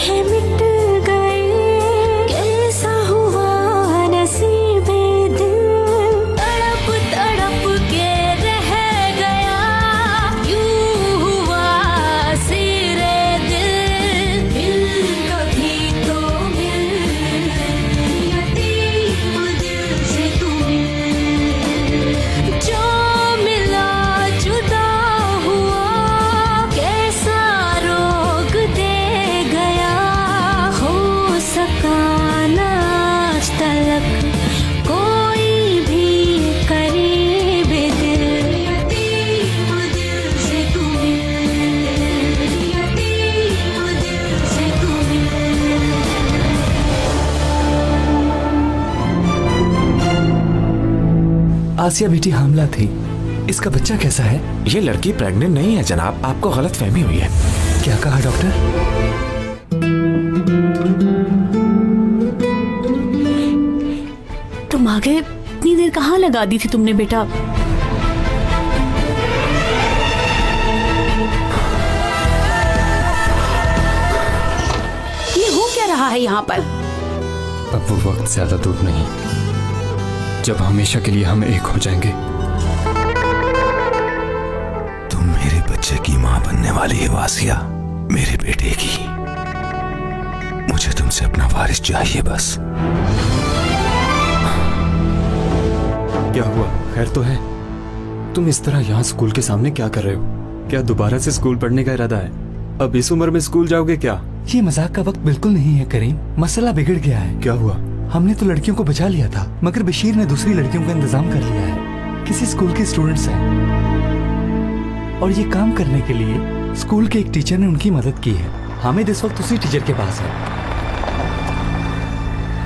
है मिट गए, कैसा हुआ नसीबे दिल, तड़प तड़प के रह गया, यूं हुआ सिरे दिल। मिल कभी तो मिल, यतीम दिल से तू मिल, जो मिला जुदा हुआ, कैसा रोग दे गया, हो सका ना आज तलक कोई भी करीब दिल, यतीम दिल से तू मिल, यतीम दिल से तू मिल। आसिया बेटी हामला थी, इसका बच्चा कैसा है? ये लड़की प्रेग्नेंट नहीं है जनाब, आपको गलत फहमी हुई है। क्या कहा डॉक्टर? तुम आगे इतनी देर कहाँ लगा दी थी तुमने बेटा? ये हो क्या रहा है यहाँ पर? अब वो वक्त ज्यादा दूर नहीं जब हमेशा के लिए हम एक हो जाएंगे। तुम मेरे बच्चे की माँ बनने वाली है वासिया, मेरे बेटे की। मुझे तुमसे अपना वारिस चाहिए बस। क्या हुआ, खैर तो है? तुम इस तरह यहाँ स्कूल के सामने क्या कर रहे हो? क्या दोबारा से स्कूल पढ़ने का इरादा है? अब इस उम्र में स्कूल जाओगे क्या? ये मजाक का वक्त बिल्कुल नहीं है करीम, मसला बिगड़ गया है। क्या हुआ? हमने तो लड़कियों को बचा लिया था, मगर बशीर ने दूसरी लड़कियों का इंतजाम कर लिया है। किसी स्कूल के स्टूडेंट्स हैं और ये काम करने के लिए स्कूल के एक टीचर ने उनकी मदद की है। हामिद इस वक्त उसी टीचर के पास है।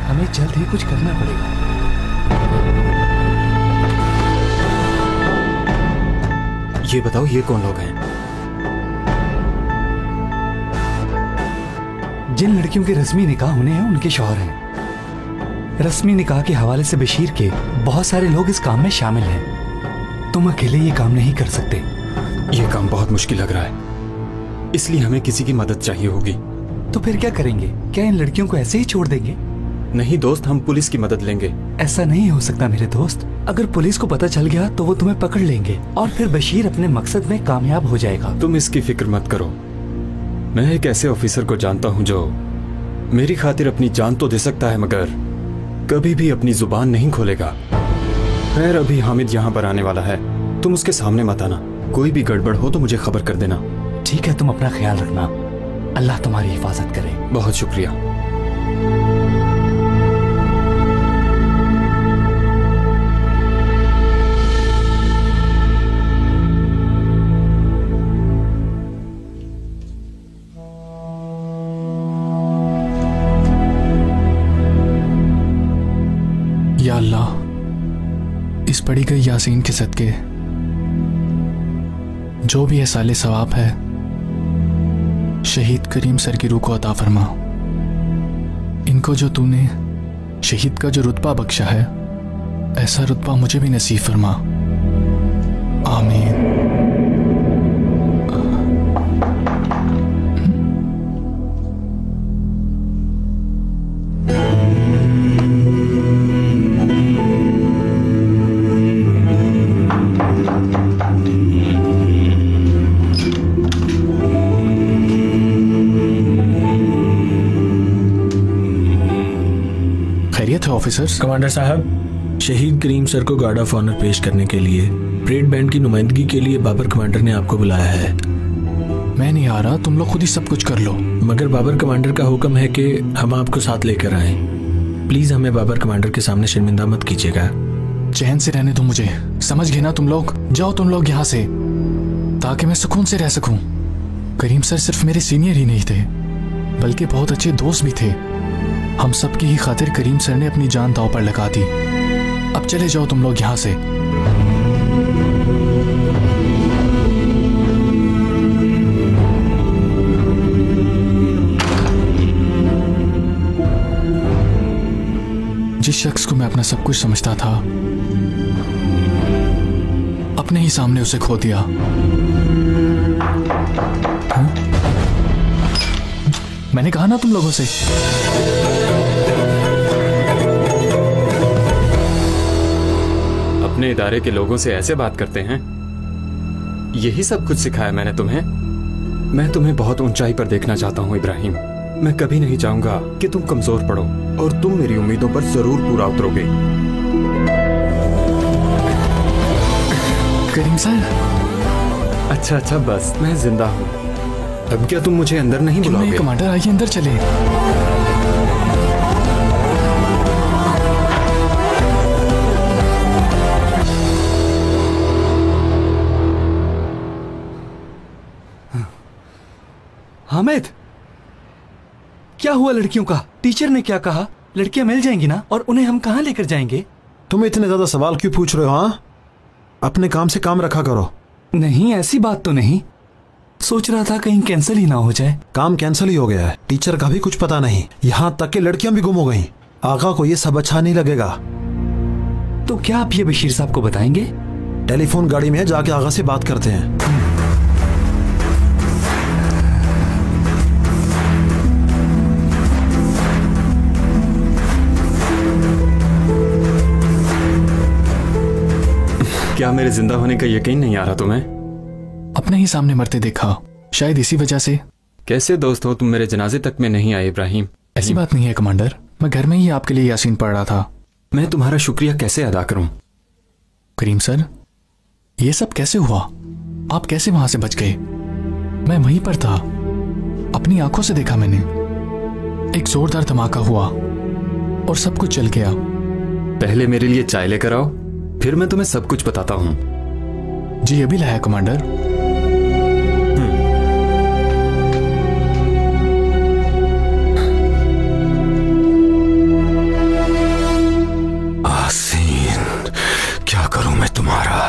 हमें जल्द ही कुछ करना पड़ेगा। ये बताओ, ये कौन लोग हैं? जिन लड़कियों के रस्मी निकाह होने हैं उनके शौहर हैं। रस्मी निकाह के हवाले से बशीर के बहुत सारे लोग इस काम में शामिल हैं। तुम अकेले ये काम नहीं कर सकते। ये काम बहुत मुश्किल लग रहा है, इसलिए हमें किसी की मदद चाहिए होगी। तो फिर क्या करेंगे? क्या इन लड़कियों को ऐसे ही छोड़ देंगे? नहीं दोस्त, हम पुलिस की मदद लेंगे। ऐसा नहीं हो सकता मेरे दोस्त। अगर पुलिस को पता चल गया तो वो तुम्हें पकड़ लेंगे और फिर बशीर अपने मकसद में कामयाब हो जाएगा। तुम इसकी फिक्र मत करो। मैं एक ऐसे ऑफिसर को जानता हूँ जो मेरी खातिर अपनी जान तो दे सकता है, मगर कभी भी अपनी जुबान नहीं खोलेगा। खैर, अभी हामिद यहाँ पर आने वाला है, तुम उसके सामने मत आना। कोई भी गड़बड़ हो तो मुझे खबर कर देना। ठीक है, तुम अपना ख्याल रखना। अल्लाह तुम्हारी हिफाजत करे। बहुत शुक्रिया। या अल्लाह, इस पढ़ी गई यासीन के सदके जो भी साले सवाब है, शहीद करीम सर की रूह को अता फरमा। इनको जो तूने शहीद का जो रुतबा बख्शा है, ऐसा रुतबा मुझे भी नसीब फरमा। आमीन। खैरियत है ऑफिसर्स? कमांडर साहब, शहीद करीम सर को गार्ड ऑफ ऑनर पेश करने के लिए परेड बैंड की नुमाइंदगी के लिए बाबर कमांडर ने आपको बुलाया है। मैं नहीं आ रहा, तुम लोग खुद ही सब कुछ कर लो। मगर बाबर कमांडर का हुक्म है कि हम आपको साथ लेकर आए। प्लीज हमें बाबर कमांडर के सामने शर्मिंदा मत कीजिएगा। चैन से रहने दो मुझे, समझ गए ना तुम लोग? जाओ तुम लोग यहाँ से, ताकि मैं सुकून से रह सकूं। करीम सर सिर्फ मेरे सीनियर ही नहीं थे, बल्कि बहुत अच्छे दोस्त भी थे। हम सब की ही खातिर करीम सर ने अपनी जान दांव पर लगा दी। अब चले जाओ तुम लोग यहाँ से। जिस शख्स को मैं अपना सब कुछ समझता था, अपने ही सामने उसे खो दिया। मैंने मैंने कहा ना तुम लोगों से। अपने इदारे के लोगों से ऐसे बात करते हैं? यही सब कुछ सिखाया मैंने तुम्हें? मैं तुम्हें बहुत ऊंचाई पर देखना चाहता हूं इब्राहिम। मैं कभी नहीं चाहूंगा कि तुम कमजोर पड़ो और तुम मेरी उम्मीदों पर जरूर पूरा उतरोगे। करीम सर। अच्छा अच्छा, बस मैं जिंदा हूं। अब क्या तुम मुझे अंदर नहीं क्यों नहीं कमांडर, आइए अंदर चले। हामिद, क्या हुआ लड़कियों का? टीचर ने क्या कहा? लड़कियां मिल जाएंगी ना? और उन्हें हम कहाँ लेकर जाएंगे? तुम इतने ज्यादा सवाल क्यों पूछ रहे हो? हाँ, अपने काम से काम रखा करो। नहीं, ऐसी बात तो नहीं। सोच रहा था कहीं कैंसिल ही ना हो जाए। काम कैंसिल ही हो गया है। टीचर का भी कुछ पता नहीं, यहाँ तक कि लड़कियां भी गुम हो गईं। आगा को ये सब अच्छा नहीं लगेगा। तो क्या आप ये बशीर साहब को बताएंगे? टेलीफोन गाड़ी में है, जाके आगा से बात करते हैं। क्या मेरे जिंदा होने का यकीन नहीं आ रहा तुम्हें? अपने ही सामने मरते देखा, शायद इसी वजह से। कैसे दोस्त हो तुम? मेरे जनाजे तक में नहीं आए इब्राहिम। ऐसी बात नहीं है कमांडर, मैं घर में ही आपके लिए यासीन पढ़ रहा था। मैं तुम्हारा शुक्रिया कैसे अदा करूं? करीम सर, ये सब कैसे हुआ? आप कैसे वहां से बच गए? मैं वहीं पर था, अपनी आंखों से देखा मैंने। एक जोरदार धमाका हुआ और सब कुछ चल गया। पहले मेरे लिए चाय लेकर आओ, फिर मैं तुम्हें सब कुछ बताता हूं। जी अभी लाया कमांडर। आसीन, क्या करूं मैं तुम्हारा?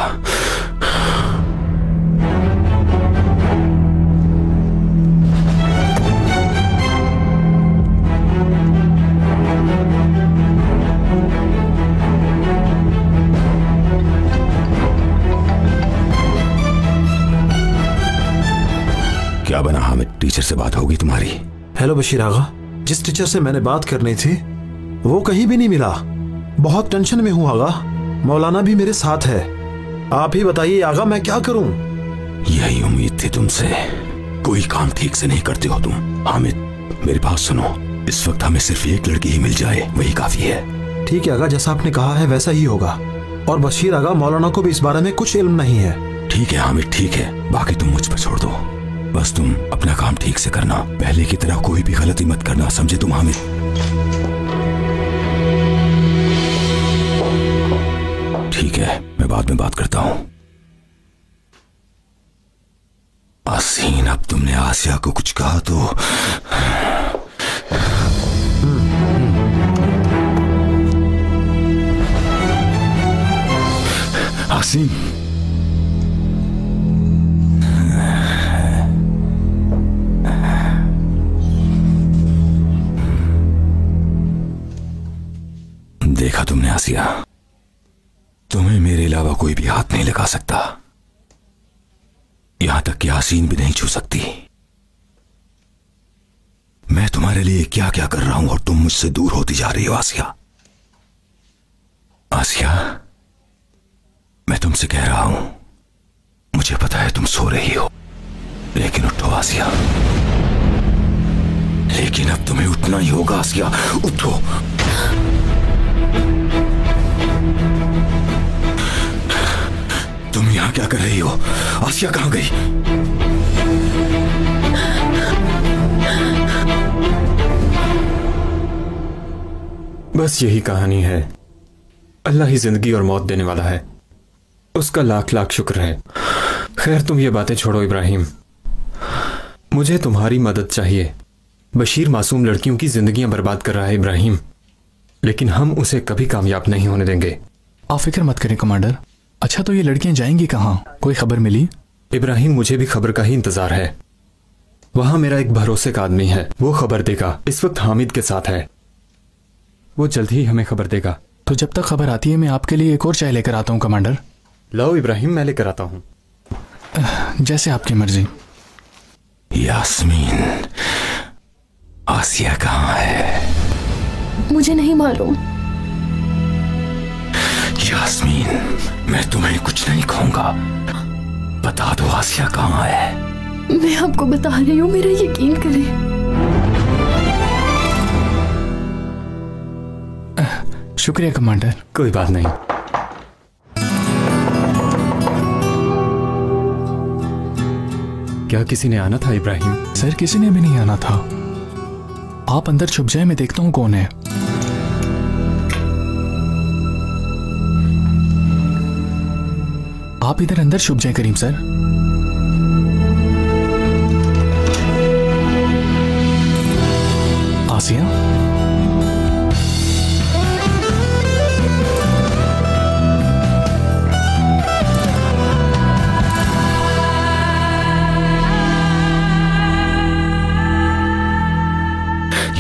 क्या बना हामिद? टीचर से बात होगी तुम्हारी? हेलो बशीर आगा, जिस टीचर से मैंने बात करनी थी वो कहीं भी नहीं मिला। बहुत टेंशन में हूँ आगा। मौलाना भी मेरे साथ है। आप ही बताइए आगा, मैं क्या करूं? यही उम्मीद थी तुमसे। कोई काम ठीक से नहीं करते हो तुम। हामिद, मेरी बात सुनो। इस वक्त हमें सिर्फ एक लड़की ही मिल जाए, वही काफी है। ठीक है आगा, जैसा आपने कहा है वैसा ही होगा। और बशीर आगा, मौलाना को भी इस बारे में कुछ इल्म नहीं है। ठीक है हामिद, ठीक है। बाकी तुम मुझ पर छोड़ दो। बस तुम अपना काम ठीक से करना। पहले की तरह कोई भी गलती मत करना, समझे तुम हामिद? ठीक है, मैं बाद में बात करता हूं। आसीन, अब तुमने आसिया को कुछ कहा तो आसीन, देखा तुमने आसिया, तुम्हें मेरे अलावा कोई भी हाथ नहीं लगा सकता। यहां तक कि आसीन भी नहीं छू सकती। मैं तुम्हारे लिए क्या क्या कर रहा हूं और तुम मुझसे दूर होती जा रही हो आसिया। आसिया, मैं तुमसे कह रहा हूं, मुझे पता है तुम सो रही हो, लेकिन उठो आसिया। लेकिन अब तुम्हें उठना ही होगा आसिया, उठो। तुम यहां क्या कर रही हो? आसिया कहां गई? बस यही कहानी है। अल्लाह ही जिंदगी और मौत देने वाला है, उसका लाख लाख शुक्र है। खैर तुम ये बातें छोड़ो इब्राहिम, मुझे तुम्हारी मदद चाहिए। बशीर मासूम लड़कियों की जिंदगियां बर्बाद कर रहा है इब्राहिम, लेकिन हम उसे कभी कामयाब नहीं होने देंगे। आप फिक्र मत करें कमांडर। अच्छा तो ये लड़कियां जाएंगी कहाँ? कोई खबर मिली? इब्राहिम, मुझे भी खबर का ही इंतजार है। वहां मेरा एक भरोसे का आदमी है, वो खबर देगा। इस वक्त हामिद के साथ है, वो जल्द ही हमें खबर देगा। तो जब तक खबर आती है मैं आपके लिए एक और चाय लेकर आता हूँ कमांडर। लाओ इब्राहिम, मैं लेकर आता हूँ। जैसे आपकी मर्जी। यास्मीन, आसिया कहाँ है? मुझे नहीं मालूम। यास्मीन, मैं तुम्हें कुछ नहीं कहूंगा, बता दो आसिया कहाँ है। मैं आपको बता रही हूँ, मेरा यकीन करें। शुक्रिया कमांडर। कोई बात नहीं। क्या किसी ने आना था इब्राहिम? सर किसी ने भी नहीं आना था। आप अंदर छुप जाए, मैं देखता हूँ कौन है। आप इधर अंदर छुप जाए करीम सर। आसिया,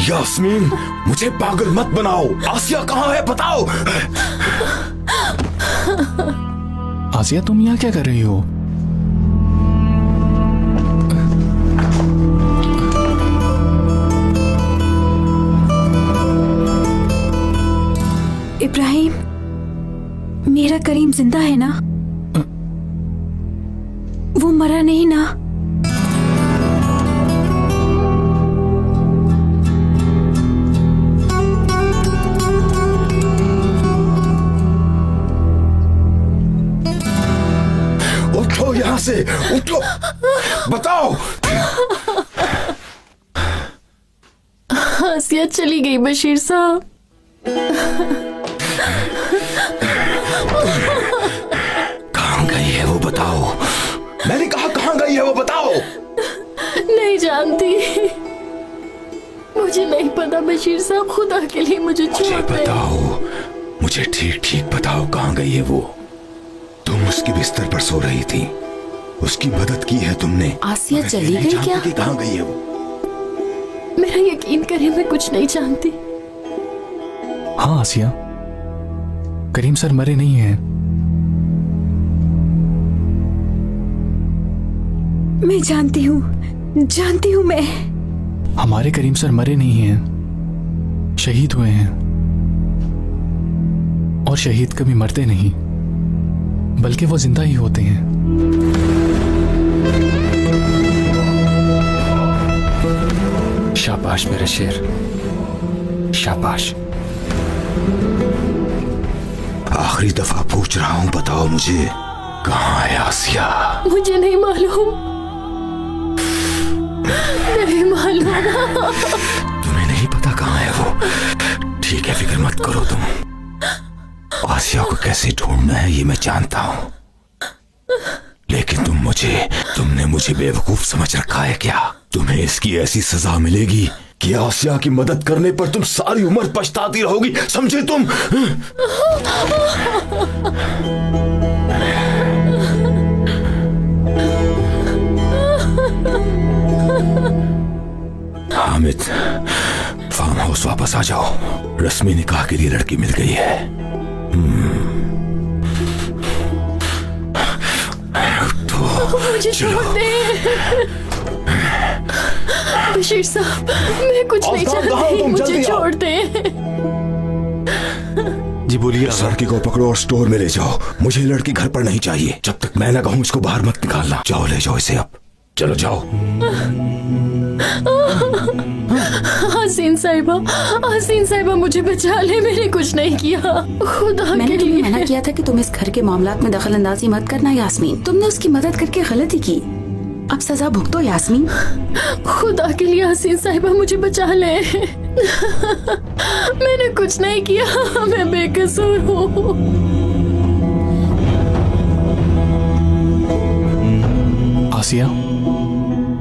यास्मीन, मुझे पागल मत बनाओ। आसिया कहाँ है बताओ। आसिया तुम यहाँ क्या कर रही हो? इब्राहिम, मेरा करीम जिंदा है ना? वो मरा नहीं ना? उठो यहाँ से, उठो, बताओ। आसिया चली गई बशीर साहब। कहाँ गई है वो बताओ। मैंने कहा कहाँ गई है वो बताओ। नहीं जानती, मुझे नहीं पता बशीर साहब, खुदा के लिए मुझे छोड़ मुझे दे। बताओ, मुझे ठीक ठीक बताओ कहाँ गई है वो। तुम उसके बिस्तर पर सो रही थी, उसकी मदद की है तुमने। आसिया मगर चली ये नहीं गई क्या? जानती कि कहाँ गई है वो। मेरा यकीन करें, मैं कुछ नहीं जानती। हाँ आसिया, करीम सर मरे नहीं हैं। मैं जानती हूँ मैं। हमारे करीम सर मरे नहीं हैं, शहीद हुए हैं। और शहीद कभी मरते नहीं, बल्कि वो जिंदा ही होते हैं। शाबाश मेरे शेर, शाबाश। आखिरी दफा पूछ रहा हूँ, बताओ मुझे कहाँ है आसिया। मुझे नहीं मालूम, नहीं मालूम। तुम्हें नहीं पता कहाँ है वो? ठीक है, फिक्र मत करो तुम। आसिया को कैसे ढूंढना है ये मैं जानता हूँ, लेकिन तुमने मुझे बेवकूफ समझ रखा है क्या? तुम्हें इसकी ऐसी सजा मिलेगी कि आसिया की मदद करने पर तुम सारी उम्र पछताती रहोगी, समझे तुम? हामिद, फार्म हाउस वापस आ जाओ। रस्मी निकाह के लिए लड़की मिल गई है। मुझे छोड़ दे बशीर साहब, मैं कुछ नहीं चाहती, मुझे छोड़ दे। जी बोलिए। इस लड़की को पकड़ो और स्टोर में ले जाओ। मुझे लड़की घर पर नहीं चाहिए। जब तक मैं ना कहूं इसको बाहर मत निकालना। जाओ, ले जाओ इसे अब। चलो जाओ। हसीन साहिबा मुझे बचा ले, मैंने कुछ नहीं किया, खुदा मैंने के तुम्हें लिए। मना किया था कि तुम इस घर के मामलात में दखल अंदाजी मत करना यास्मीन। तुमने उसकी मदद करके गलती की, अब सजा भुगतो यास्मीन। खुदा के लिए हसीन साहिबा मुझे बचा ले। मैंने कुछ नहीं किया, मैं बेकसूर हूँ। आसिया,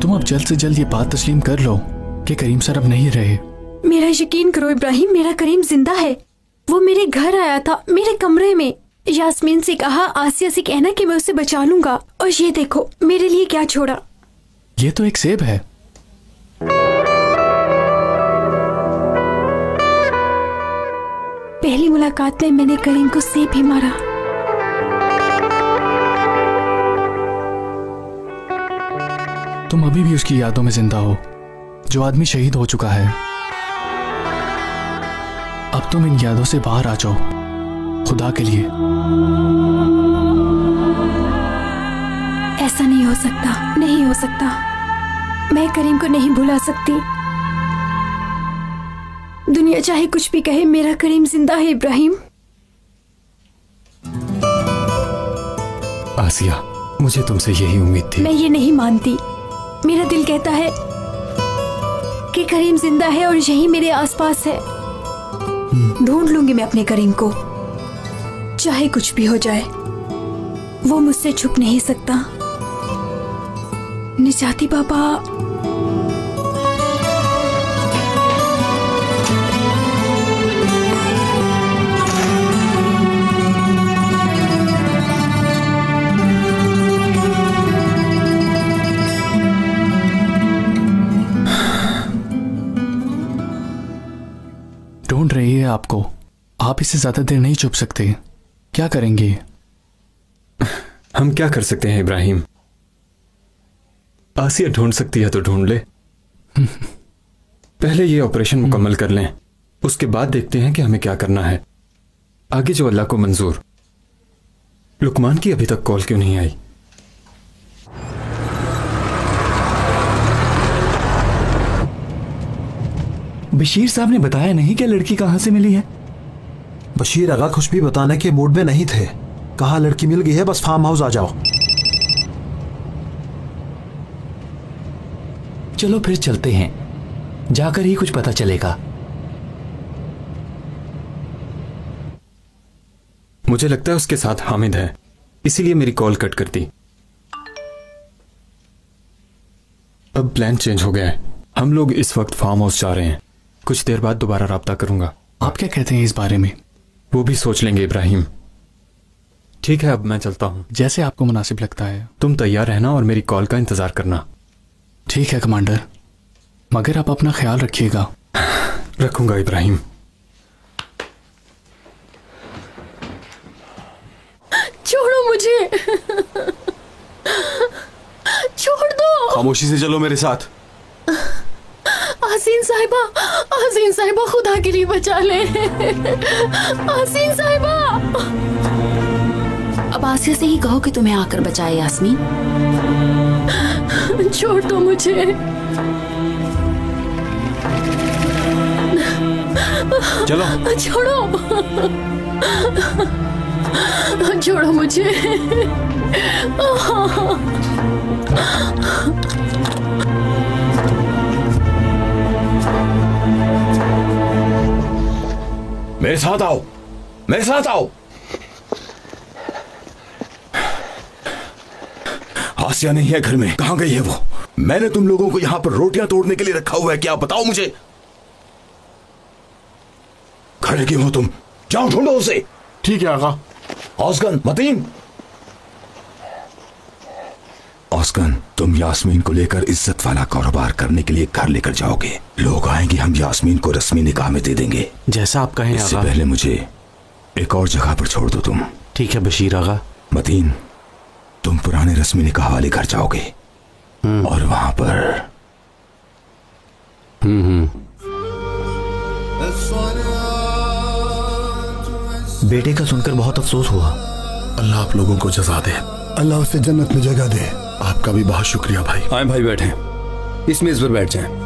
तुम अब जल्द से जल्द ये बात तस्लीम कर लो कि करीम सर अब नहीं रहे। मेरा यकीन करो इब्राहिम, मेरा करीम जिंदा है। वो मेरे घर आया था, मेरे कमरे में। यास्मीन से कहा, आसिया से कहना कि मैं उसे बचा लूंगा। और ये देखो मेरे लिए क्या छोड़ा। ये तो एक सेब है। पहली मुलाकात में मैंने करीम को सेब ही मारा। तुम अभी भी उसकी यादों में जिंदा हो, जो आदमी शहीद हो चुका है। तुम इन यादों से बाहर आ जाओ, खुदा के लिए। ऐसा नहीं हो सकता, नहीं हो सकता। मैं करीम को नहीं भुला सकती। दुनिया चाहे कुछ भी कहे, मेरा करीम जिंदा है इब्राहिम। आसिया, मुझे तुमसे यही उम्मीद थी। मैं ये नहीं मानती। मेरा दिल कहता है कि करीम जिंदा है और यही मेरे आसपास है। ढूंढ लूंगी मैं अपने करीम को, चाहे कुछ भी हो जाए। वो मुझसे छुप नहीं सकता। निजाती बाबा, ढूंढ रही है आपको। आप इसे ज्यादा देर नहीं छुप सकते। क्या करेंगे? हम क्या कर सकते हैं इब्राहिम? आसिया ढूंढ सकती है तो ढूंढ ले। पहले ये ऑपरेशन मुकम्मल कर लें, उसके बाद देखते हैं कि हमें क्या करना है। आगे जो अल्लाह को मंजूर। लुकमान की अभी तक कॉल क्यों नहीं आई? बशीर साहब ने बताया नहीं कि लड़की कहां से मिली है? बशीर आगा कुछ भी बताने के मूड में नहीं थे। कहा लड़की मिल गई है, बस फार्म हाउस आ जाओ। चलो फिर चलते हैं, जाकर ही कुछ पता चलेगा। मुझे लगता है उसके साथ हामिद है, इसीलिए मेरी कॉल कट कर दी। अब प्लान चेंज हो गया है। हम लोग इस वक्त फार्म हाउस जा रहे हैं। कुछ देर बाद दोबारा राब्ता करूंगा। आप क्या कहते हैं इस बारे में? वो भी सोच लेंगे इब्राहिम। ठीक है, अब मैं चलता हूं। जैसे आपको मुनासिब लगता है। तुम तैयार रहना और मेरी कॉल का इंतजार करना। ठीक है कमांडर, मगर आप अपना ख्याल रखिएगा। रखूंगा इब्राहिम। छोड़ो मुझे। छोड़ दो। खामोशी से चलो मेरे साथ। आसीन साहिबा खुदा के लिए बचा ले। आसीन साहिबा। अब आसिया से ही कहो कि तुम्हें आकर बचाए यास्मीन। छोड़ दो मुझे। चलो। छोड़ो मुझे। मेरे साथ आओ, मेरे साथ आओ। आसिया नहीं है घर में। कहां गई है वो? मैंने तुम लोगों को यहां पर रोटियां तोड़ने के लिए रखा हुआ है, क्या बताओ मुझे? खड़े क्यों हो तुम? जाओ ढूंढो उसे। ठीक है आगा। औसगन, मतीन। औसगन, तुम यास्मीन को लेकर इज्जत वाला कारोबार करने के लिए घर लेकर जाओगे। लोग आएंगे, हम यास्मीन को रस्मी निकाह में दे देंगे। जैसा आप कहें इससे आगा। पहले मुझे एक और जगह पर छोड़ दो तुम। ठीक है बशीर आगा। मतीन, तुम पुराने रस्मी निकाह वाले घर जाओगे और वहां पर बेटे का सुनकर बहुत अफसोस हुआ। अल्लाह आप लोगों को जज़ा दे। अल्लाह उसे जन्नत में जगह दे। आपका भी बहुत शुक्रिया भाई। आए भाई, बैठे। इस मेज पर बैठ जाएं।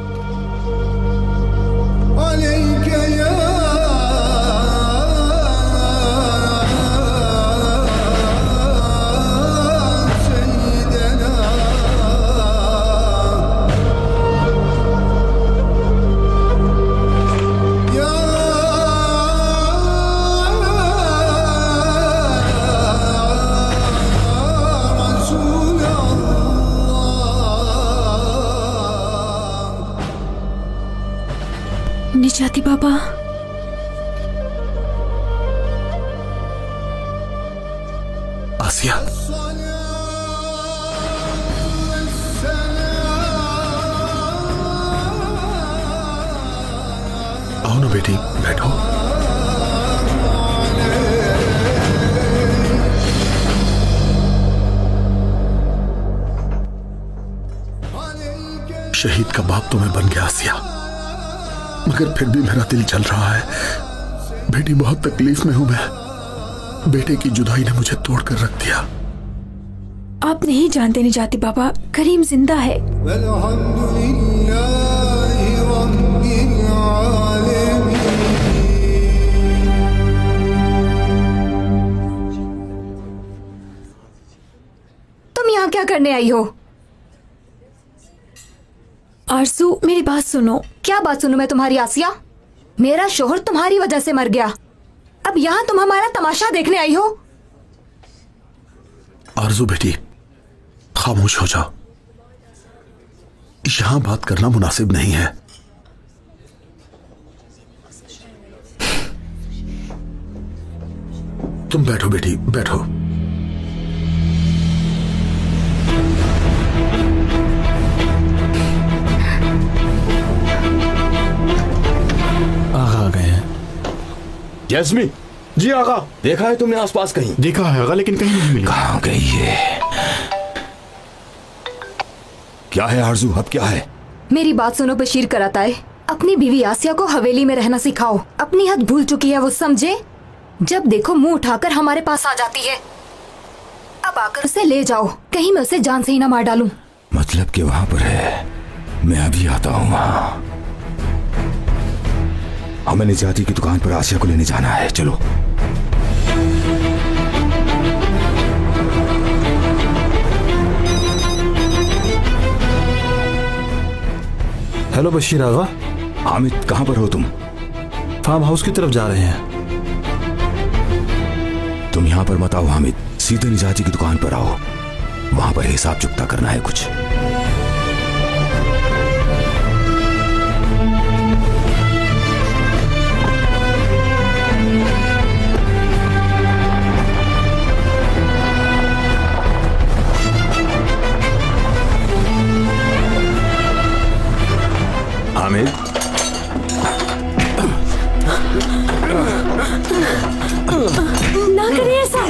निजाती बाबा, आसिया, आओ ना बेटी, बैठो। शहीद का बाप तो मैं बन गया आसिया, मगर फिर भी मेरा दिल जल रहा है। बेटी बहुत तकलीफ में हूं मैं। बेटे की जुदाई ने मुझे तोड़ कर रख दिया। आप नहीं जानते निजाती बाबा, करीम जिंदा है। तुम यहाँ क्या करने आई हो? आरज़ू, मेरी बात सुनो। क्या बात सुनूं मैं तुम्हारी आसिया? मेरा शोहर तुम्हारी वजह से मर गया, अब यहाँ तुम हमारा तमाशा देखने आई हो? आरज़ू बेटी, खामोश हो जाओ। यहां बात करना मुनासिब नहीं है। तुम बैठो बेटी, बैठो। आगा आ गए हैं। जैस्मी। जी आगा। देखा है तुमने आसपास कहीं? देखा है आगा, लेकिन कहीं नहीं मिली। कहाँ गई है? क्या है आरज़ू, अब क्या है? मेरी बात सुनो बशीर कराता है, अपनी बीवी आसिया को हवेली में रहना सिखाओ। अपनी हद भूल चुकी है वो, समझे? जब देखो मुंह उठाकर हमारे पास आ जाती है। अब आकर उसे ले जाओ, कहीं मैं उसे जान से ही ना मार डालूं। मतलब कि वहां पर है, मैं अभी आता हूँ वहां। हमें निजाती की दुकान पर आसिया को लेने जाना है, चलो। हेलो बशीर आगा। हामिद, कहां पर हो तुम? फार्म हाउस की तरफ जा रहे हैं। तुम यहां पर मत आओ हामिद, सीधे निजाती की दुकान पर आओ। वहां पर हिसाब चुकता करना है कुछ। हामिद, ना करिए ऐसा।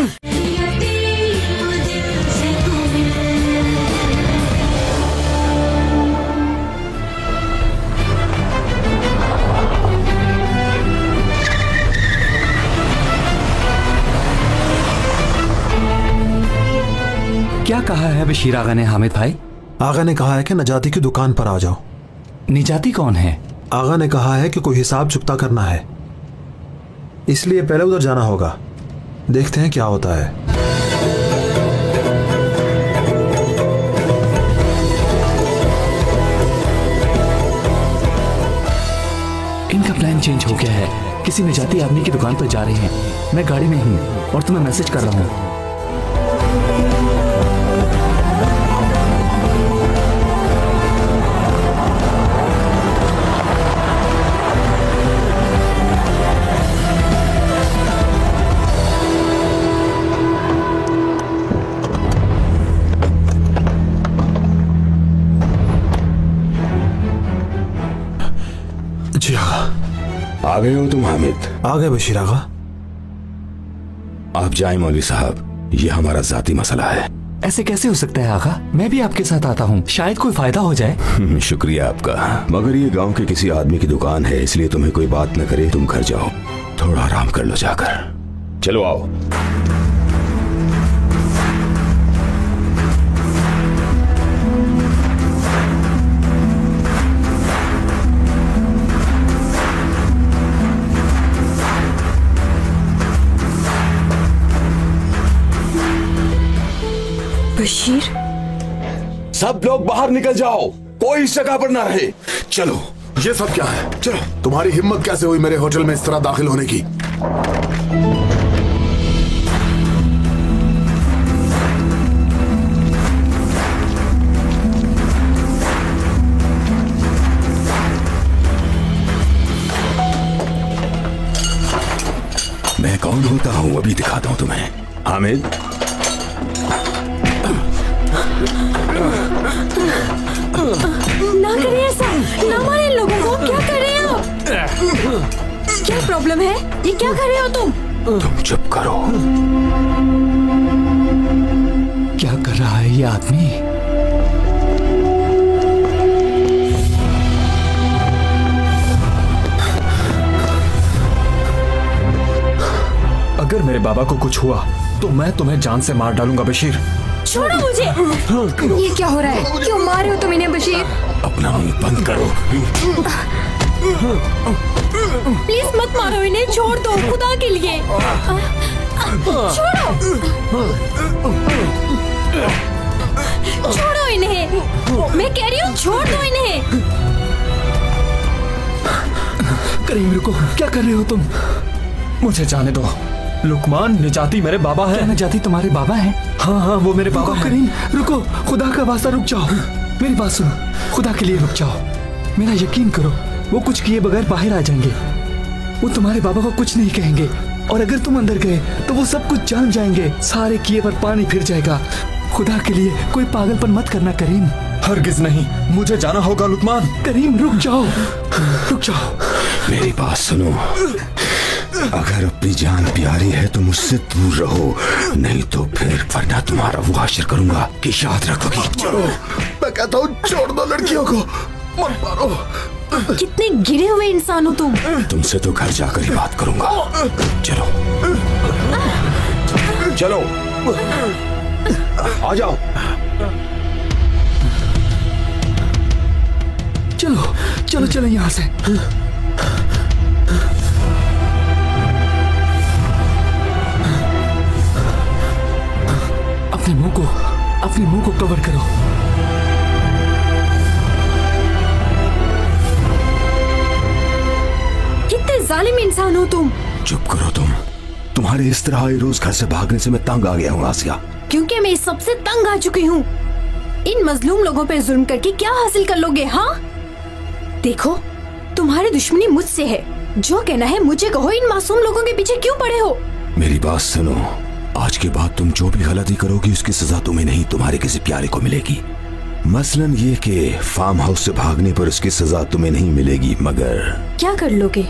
क्या कहा है बशीर आगा ने हामिद भाई? आगा ने कहा है कि निजाती की दुकान पर आ जाओ। निजाती कौन है? आगा ने कहा है कि कोई हिसाब चुकता करना है, इसलिए पहले उधर जाना होगा। देखते हैं क्या होता है। इनका प्लान चेंज हो गया है। किसी निजाती आदमी की दुकान पर जा रहे हैं। मैं गाड़ी में हूँ और तुम्हें मैसेज कर रहा हूँ। जी आगा। आ गए हो तुम हामिद? आ गए बशीर आगा। आप जाएं मौलवी साहब, ये हमारा जाती मसला है। ऐसे कैसे हो सकता है आगा? मैं भी आपके साथ आता हूँ, शायद कोई फायदा हो जाए। शुक्रिया आपका, मगर ये गांव के किसी आदमी की दुकान है, इसलिए तुम्हें कोई बात न करे। तुम घर जाओ, थोड़ा आराम कर लो जाकर। चलो आओ। बशीर, सब लोग बाहर निकल जाओ, कोई इस जगह पर ना रहे। चलो। ये सब क्या है? चलो। तुम्हारी हिम्मत कैसे हुई मेरे होटल में इस तरह दाखिल होने की? मैं कौन होता हूँ अभी दिखाता हूँ तुम्हें। हामिद, ना करिए ऐसा, ना मारे लोगों को। क्या कर रहे हो? क्या प्रॉब्लम है? ये क्या कर रहे हो तुम? तुम चुप करो। क्या कर रहा है ये आदमी? मेरे बाबा को कुछ हुआ तो मैं तुम्हें जान से मार डालूंगा बशीर। छोड़ो मुझे। ये क्या हो रहा है? क्यों मार रहे हो तुम इन्हें बशीर? अपना मुंह बंद करो। प्लीज मत मारो इन्हें, छोड़ दो खुदा के लिए। छोड़ो छोड़ो इन्हें, मैं कह रही हूँ छोड़ दो इन्हें। करीम रुको, क्या कर रहे हो तुम? मुझे जाने दो। लुकमान, निजाती मेरे बाबा है। निजाती तुम्हारे बाबा हैं? हाँ हाँ, वो मेरे बाबा। करीम रुको, खुदा का वास्ता रुक जाओ, मेरी बात सुनो, खुदा के लिए रुक जाओ। मेरा यकीन करो, वो कुछ किए बगैर बाहर आ जाएंगे। वो तुम्हारे बाबा को कुछ नहीं कहेंगे, और अगर तुम अंदर गए तो वो सब कुछ जान जाएंगे। सारे किए पर पानी फिर जाएगा। खुदा के लिए कोई पागलपन मत करना करीम। हरगिज नहीं, मुझे जाना होगा लुकमान। करीम रुक जाओ, रुक जाओ। मेरी बात सुनो, अगर अपनी जान प्यारी है तो मुझसे दूर रहो, नहीं तो फिर वरना तुम्हारा वो हाशिर करूंगा कि याद रखोगी। चलो, मैं कहता हूँ छोड़ दो लड़कियों को, मत मारो। कितने गिरे हुए इंसान हो तुम। तुमसे तो घर जाकर ही बात करूंगा। चलो चलो, आ जाओ। चलो चलो चलो यहाँ से। अपने मुंह को कवर करो। कितने जालिम इंसान हो तुम। चुप करो तुम। तुम्हारे इस तरह रोज घर से भागने से मैं तंग आ गया हूँ आसिया। क्योंकि मैं इस सबसे तंग आ चुकी हूँ। इन मजलूम लोगों पे जुल्म करके क्या हासिल कर लोगे? हाँ देखो, तुम्हारी दुश्मनी मुझसे है। जो कहना है मुझे कहो, इन मासूम लोगों के पीछे क्यों पड़े हो? मेरी बात सुनो, आज के बाद तुम जो भी गलती करोगी उसकी सजा तुम्हें नहीं, तुम्हारे किसी प्यारे को मिलेगी। मसलन ये कि फार्म हाउस से भागने पर उसकी सजा तुम्हें नहीं मिलेगी, मगर क्या कर लोगे?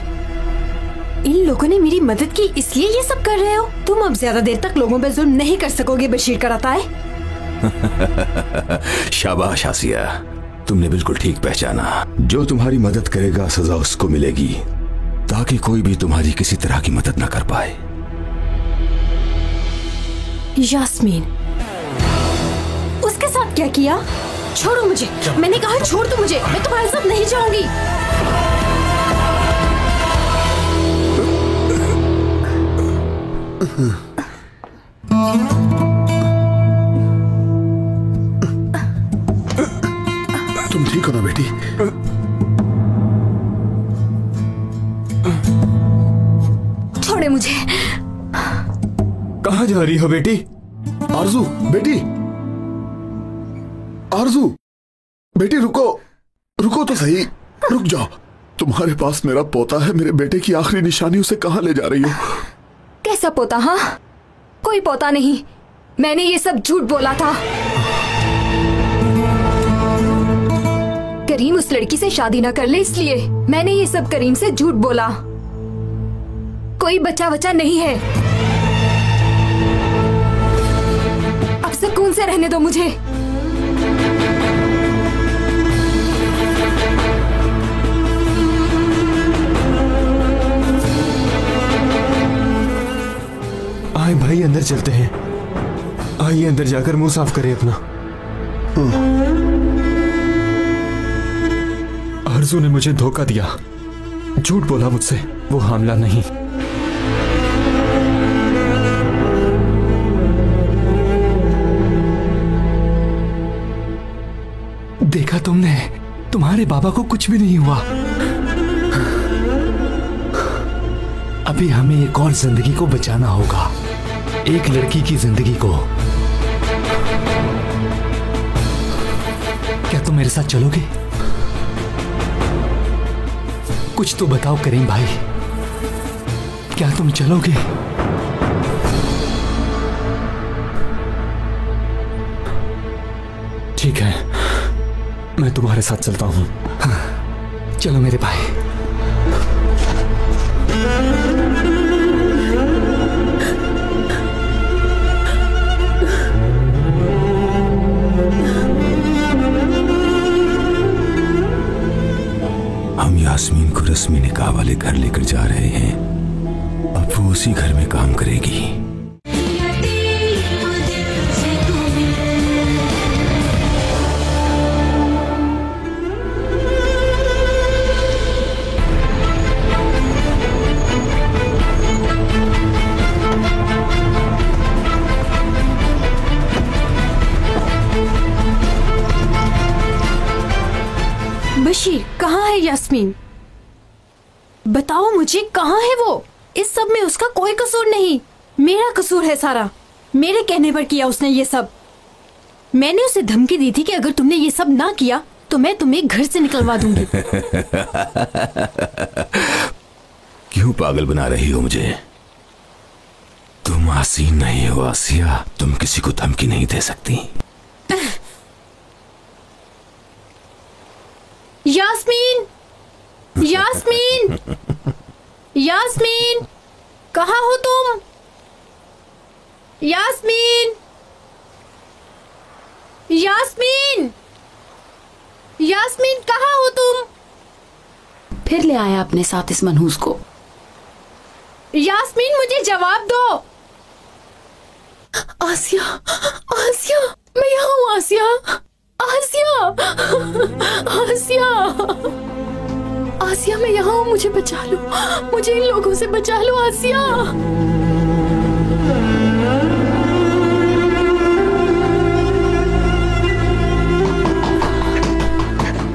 इन लोगों ने मेरी मदद की इसलिए ये सब कर रहे हो? तुम अब ज्यादा देर तक लोगों पे जुल्म नहीं कर सकोगे बशीर कराता है। शाबाश आसिया, तुमने बिल्कुल ठीक पहचाना। जो तुम्हारी मदद करेगा सजा उसको मिलेगी, ताकि कोई भी तुम्हारी किसी तरह की मदद न कर पाए। यास्मीन, उसके साथ क्या किया? छोड़ो मुझे, मैंने कहा छोड़ दो मुझे, मैं तुम्हारे साथ नहीं जाऊंगी। तुम ठीक हो ना बेटी? छोड़े मुझे। कहाँ जा रही हो बेटी? आरजू बेटी, आरजू बेटी रुको, रुको तो सही, रुक जाओ। तुम्हारे पास मेरा पोता है, मेरे बेटे की आखिरी निशानी, उसे कहाँ ले जा रही हो? कैसा पोता? हाँ, कोई पोता नहीं, मैंने ये सब झूठ बोला था। करीम उस लड़की से शादी ना कर ले, इसलिए मैंने ये सब करीम से झूठ बोला। कोई बच्चा बच्चा नहीं है। अब सुकून से रहने दो मुझे। आए भाई, अंदर चलते हैं। आइए अंदर जाकर मुंह साफ करें अपना। आरजू ने मुझे धोखा दिया, झूठ बोला मुझसे, वो हामला नहीं। देखा तुमने, तुम्हारे बाबा को कुछ भी नहीं हुआ। अभी हमें एक और जिंदगी को बचाना होगा, एक लड़की की जिंदगी को। क्या तुम मेरे साथ चलोगे? कुछ तो बताओ करीम भाई, क्या तुम चलोगे? ठीक है, मैं तुम्हारे साथ चलता हूं। हाँ, चलो मेरे भाई। हम यास्मीन को रस्मी निकाह वाले घर लेकर जा रहे हैं। अब वो उसी घर में काम करेगी। बशीर, कहाँ है यास्मीन? बताओ मुझे, कहाँ है वो? इस सब में उसका कोई कसूर नहीं, मेरा कसूर है सारा। मेरे कहने पर किया उसने ये सब। मैंने उसे धमकी दी थी कि अगर तुमने ये सब ना किया तो मैं तुम्हें घर से निकलवा दूंगी। क्यों पागल बना रही हो मुझे? तुम आसीन नहीं हो आसिया, तुम किसी को धमकी नहीं दे सकती। यास्मीन, यास्मीन, यास्मीन, कहाँ हो तुम? यास्मीन, यास्मीन, यास्मीन, कहाँ हो तुम? फिर ले आया अपने साथ इस मनहूस को। यास्मीन, मुझे जवाब दो। आसिया, आसिया, मैं यहाँ हूँ। आसिया, आसिया, आसिया, आसिया, मैं यहाँ हूँ। मुझे बचा लो, मुझे इन लोगों से बचा लो। आसिया,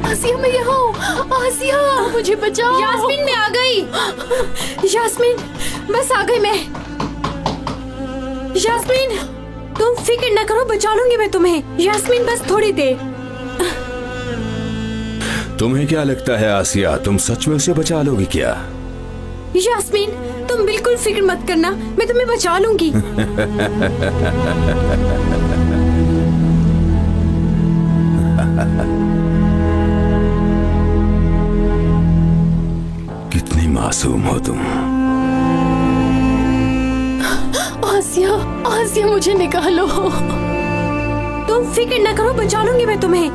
आसिया, मैं यहाँ हूँ। आसिया, मुझे बचाओ। यास्मीन, मैं आ गई। यास्मीन, बस आ गई मैं। यास्मीन, तुम फिक्र न करो, बचा लूंगी मैं तुम्हें। यास्मीन, बस थोड़ी देर। तुम्हें क्या लगता है आसिया, तुम सच में उसे बचा लोगी क्या? यास्मीन, तुम बिल्कुल फिक्र मत करना, मैं तुम्हें बचा लूंगी। कितनी मासूम हो तुम। आसिया, आसिया, मुझे निकालो। तुम फिक्र न करो, बचा लूंगी मैं तुम्हें।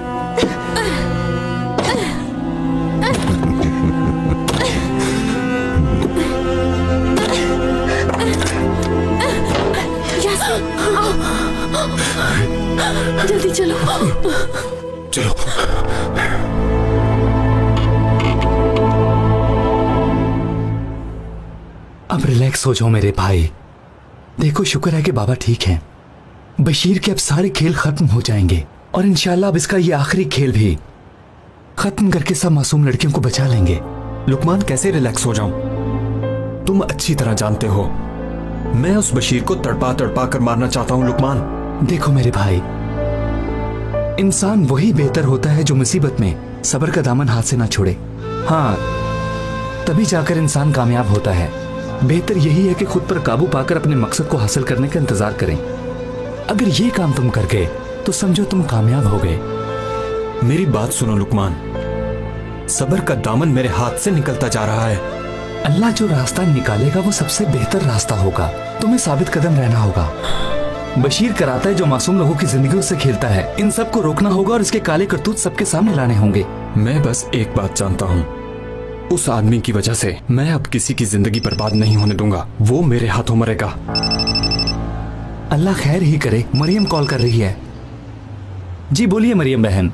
जल्दी चलो, चलो। अब रिलैक्स हो जाओ मेरे भाई। देखो, शुक्र है कि बाबा ठीक हैं। बशीर के अब सारे खेल खत्म हो जाएंगे और इंशाल्लाह अब इसका ये आखिरी खेल भी खत्म करके सब मासूम लड़कियों को बचा लेंगे। लुकमान, कैसे रिलैक्स हो जाऊं? तुम अच्छी तरह जानते हो मैं उस बशीर को तड़पा तड़पा कर मारना चाहता हूं। लुकमान, देखो मेरे भाई, इंसान वही बेहतर होता है जो मुसीबत में सब्र का दामन हाथ से ना छोड़े। हाँ, तभी जाकर इंसान कामयाब होता है। बेहतर यही है कि खुद पर काबू पाकर अपने मकसद को हासिल करने का इंतजार करें। अगर ये काम तुम कर गए तो समझो तुम कामयाब हो गए। मेरी बात सुनो लुकमान, सब्र का दामन मेरे हाथ से निकलता जा रहा है। अल्लाह जो रास्ता निकालेगा वो सबसे बेहतर रास्ता होगा। तुम्हें साबित कदम रहना होगा। बशीर कराता है जो मासूम लोगों की जिंदगियों से खेलता है। इन सब को रोकना होगा और इसके काले करतूत सबके सामने लाने होंगे। मैं बस एक बात जानता हूँ, उस आदमी की वजह से मैं अब किसी की जिंदगी बर्बाद नहीं होने दूंगा। वो मेरे हाथों मरेगा। अल्लाह खैर ही करे। मरियम कॉल कर रही है। जी बोलिए मरियम बहन।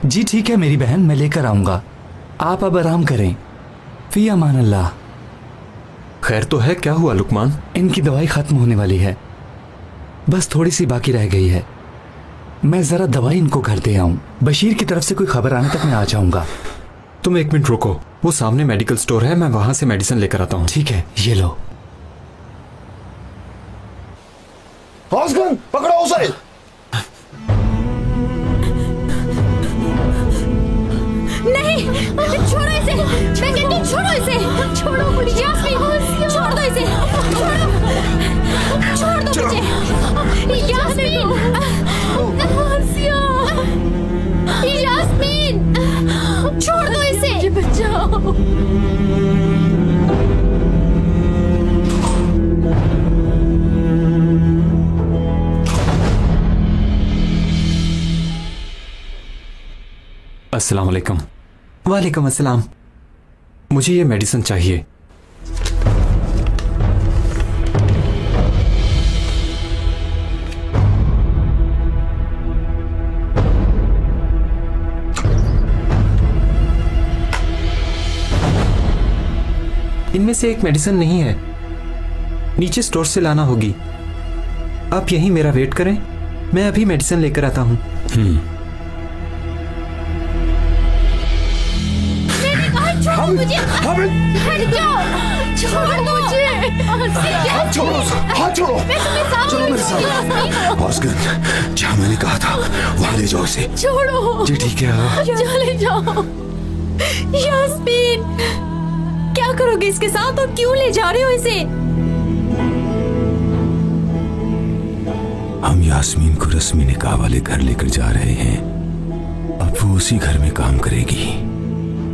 जी ठीक है मेरी बहन, मैं लेकर आऊंगा। आप अब आराम करें। फी अमान अल्लाह। खैर तो है? क्या हुआ लुकमान? इनकी दवाई खत्म होने वाली है, बस थोड़ी सी बाकी रह गई है। मैं जरा दवाई इनको घर दे आऊं। बशीर की तरफ से कोई खबर आने तक मैं आ जाऊंगा। तुम एक मिनट रुको, वो सामने मेडिकल स्टोर है, मैं वहां से मेडिसिन लेकर आता हूँ। ठीक है, ये लो। पकड़ो उसे। नहीं, छोड़ो इसे। मैं कहती हूँ छोड़ो इसे। छोड़ो यास्मीन, छोड़ दो इसे। छोड़ दो मुझे। यास्मीन, यास्मीन, छोड़ दो इसे। बचाओ। अस्सलाम वालेकुम। वालेकुम अस्सलाम। मुझे ये मेडिसिन चाहिए। इनमें से एक मेडिसिन नहीं है, नीचे स्टोर से लाना होगी। आप यहीं मेरा वेट करें, मैं अभी मेडिसिन लेकर आता हूँ। छोड़ो मुझे, हट जाओ, छोड़ो मुझे, हाथ छोड़ो, हाथ छोड़ो, चलो मेरे साथ। ऑस्कर, जहाँ मैंने कहा था वहाँ ले जाओ इसे। छोड़ो जी ठीक है, चले जाओ। यास्मीन, क्या करोगे इसके साथ और क्यों ले जा रहे हो इसे? हम यास्मीन को रस्मी निकाह वाले घर लेकर जा रहे हैं। अब वो उसी घर में काम करेगी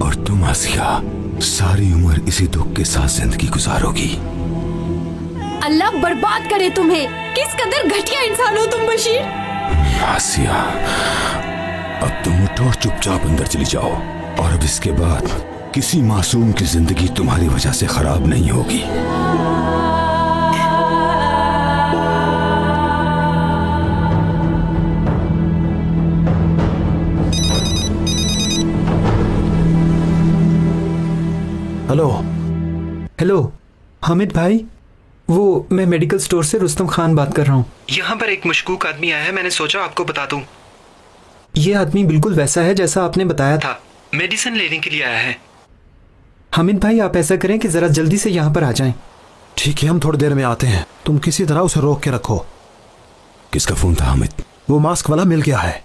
और तुम आसिया सारी उम्र इसी दुख के साथ जिंदगी गुजारोगी। अल्लाह बर्बाद करे तुम्हें। किस कदर घटिया इंसान हो तुम बशीर। आसिया, अब तुम उठो और चुपचाप अंदर चली जाओ, और अब इसके बाद किसी मासूम की जिंदगी तुम्हारी वजह से खराब नहीं होगी। हेलो हेलो हामिद भाई, वो मैं मेडिकल स्टोर से रुस्तम खान बात कर रहा हूँ। यहाँ पर एक मशकूक आदमी आया है, मैंने सोचा आपको बता दूं। ये आदमी बिल्कुल वैसा है जैसा आपने बताया था, मेडिसिन लेने के लिए आया है। हामिद भाई, आप ऐसा करें कि जरा जल्दी से यहाँ पर आ जाएं। ठीक है, हम थोड़ी देर में आते हैं, तुम किसी तरह उसे रोक के रखो। किसका फोन था हामिद? वो मास्क वाला मिल गया है,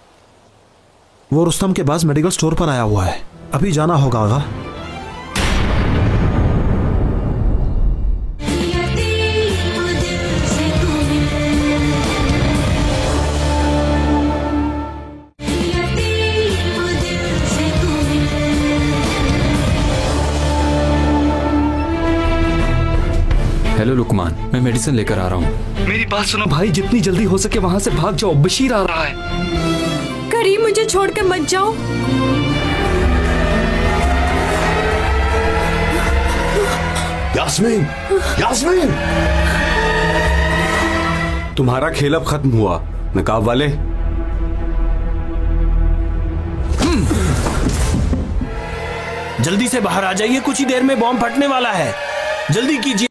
वो रुस्तम के पास मेडिकल स्टोर पर आया हुआ है, अभी जाना होगा। आगा हेलो लुकमान, मैं मेडिसिन लेकर आ रहा हूँ। मेरी बात सुनो भाई, जितनी जल्दी हो सके वहां से भाग जाओ, बशीर आ रहा है। करीम, मुझे छोड़कर मत जाओ। यास्मीन, यास्मीन, तुम्हारा खेल अब खत्म हुआ। नकाब वाले, जल्दी से बाहर आ जाइए, कुछ ही देर में बॉम्ब फटने वाला है, जल्दी कीजिए।